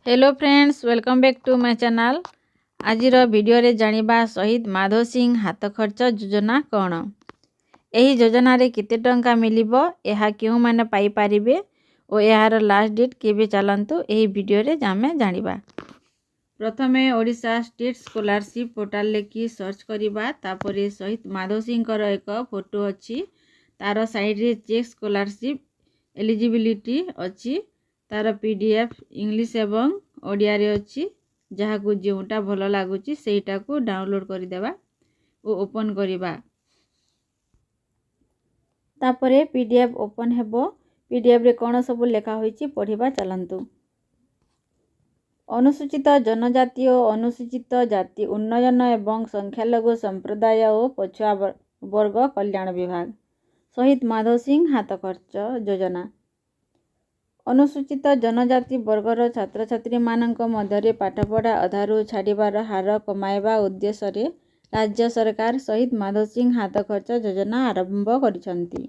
Hello friends, welcome back to my channel. आज video रे जानिबा शहीद माधव सिंह हाथ खर्च योजना कौन, यही योजना रे केते टंका मिलिबो, यह क्यों माने पाई पारिबे और यार लास्ट डेट केबे चलंतु यही वीडियो रे जामे जानिबा। प्रथमे ओडिशा स्टेट स्कॉलरशिप पोर्टल लेकी सर्च करिबा। तापरे शहीद माधव सिंह कर एक फोटो अच्छी, तार साइड रे चेक स्कॉलरशिप एलिजिबिलिटी अच्छी, तार पीडीएफ इंग्लिश एवं ओडिया रे अच्छी। जहाँ को जोटा भल लगुच सेटा को डाउनलोड करदेवा और ओपन करिबा। तापरे पीडीएफ ओपन हेबो। पीडीएफ रे कौन सब लेखा होईची पढ़िबा चलंतु। अनुसूचित जनजाति और अनुसूचित जाति उन्नयन एवं संख्यालघु संप्रदाय और पछुआ वर्ग कल्याण विभाग शहीद माधव सिंह हाथ खर्च योजना। अनुसूचित जनजाति वर्गर छात्र छात्री मानक मध्य पाठपढ़ा अधारू छाड़बार हार कमाइबा उद्देश्य राज्य सरकार शहीद माधव सिंह हाथ खर्च योजना आरंभ करिसंती।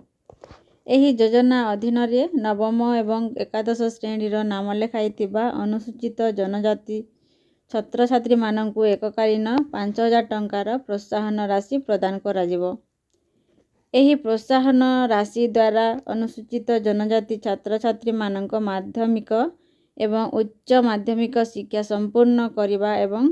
एही योजना अधीन रे नवम एवं एकादश श्रेणीर नाम लेखाइथिबा अनुसूचित जनजाति छात्र छात्री मानकु एककालीन 5,000 टंकार प्रोत्साहन राशि प्रदान कराजिबो। एही प्रोत्साहन राशि द्वारा अनुसूचित जनजाति छात्र छात्री मानक माध्यमिक एवं उच्च माध्यमिक शिक्षा संपूर्ण करने एवं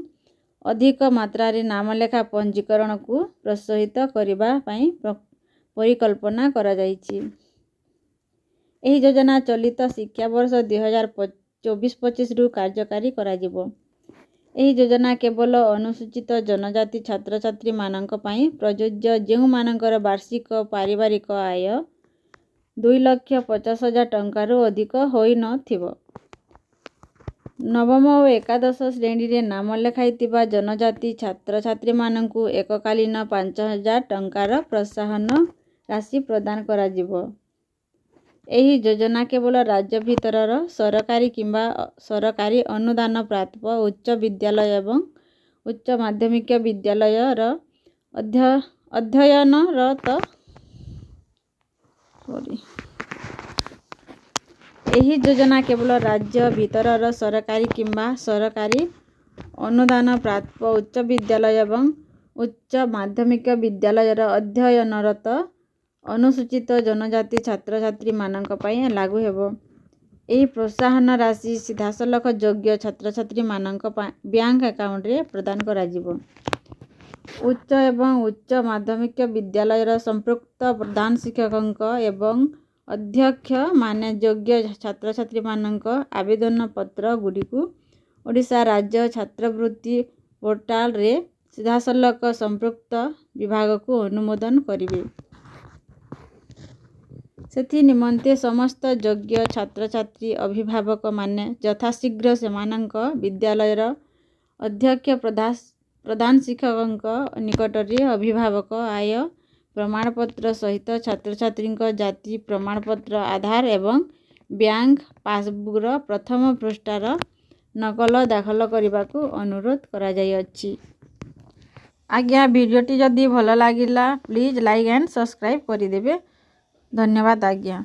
अधिक मात्रा रे नाम लेखा पंजीकरण को प्रोत्साहित करबा पई परिकल्पना करा जायछि। एही योजना चलित शिक्षा वर्ष 2024-25 रु कार्यकारी कराजिबो। एही योजना केवल अनुसूचित जनजाति छात्र छात्री मानक पई प्रयोज्य जेउ मानकर वार्षिक पारिवारिक आय 2,50,000 टंकारु अधिक होई न थिबो। नवम और एकादश श्रेणी रे नाम लेखाइथिबा जनजाति छात्र छात्री मानकु एककालीन 5,000 टंकार प्रोत्साहन राशि प्रदान कराजिबो। एही योजना केवल राज्य भितरर सरकारी किंबा सरकारी अनुदान प्राप्त उच्च विद्यालय एवं उच्च माध्यमिक विद्यालयर अध्ययनरत एही योजना केवल राज्य भितरर सरकारी किंबा सरकारी अनुदान प्राप्त उच्च विद्यालय एवं उच्च माध्यमिक विद्यालयर अध्ययनरत अनुसूचित जनजाति छात्र छात्री मानक पई लागू हेबो। एही प्रोत्साहन राशि सीधासलख योग्य छात्र छात्री मानक बैंक अकाउंट रे प्रदान कराजिबो। उच्च एवं उच्च माध्यमिक विद्यालयर संपृक्त प्रधान शिक्षक एवं अध्यक्ष माने योग्य छात्र छात्री मानक आवेदन पत्र गुड़िकु ओडिशा राज्य छात्रवृत्ति पोर्टाल रे सीधासलख संपृक्त विभाग को अनुमोदन करिवे। सेथि निमंते समस्त योग्य छात्र छात्री अभिभावक माने यथाशीघ्र सेमानंक विद्यालयर अध्यक्ष प्रधान शिक्षक निकट रे अभिभावक आय प्रमाणपत्र सहित छात्र छात्री जाति प्रमाणपत्र आधार एवं बैंक पासबुक प्रथम पृष्ठार नकल दाखल करने को अनुरोध करा जाय अछि। आज्ञा वीडियोटी जदि भल लागिला प्लीज लाइक एंड सब्सक्राइब करिदेबे। धन्यवाद आज्ञा।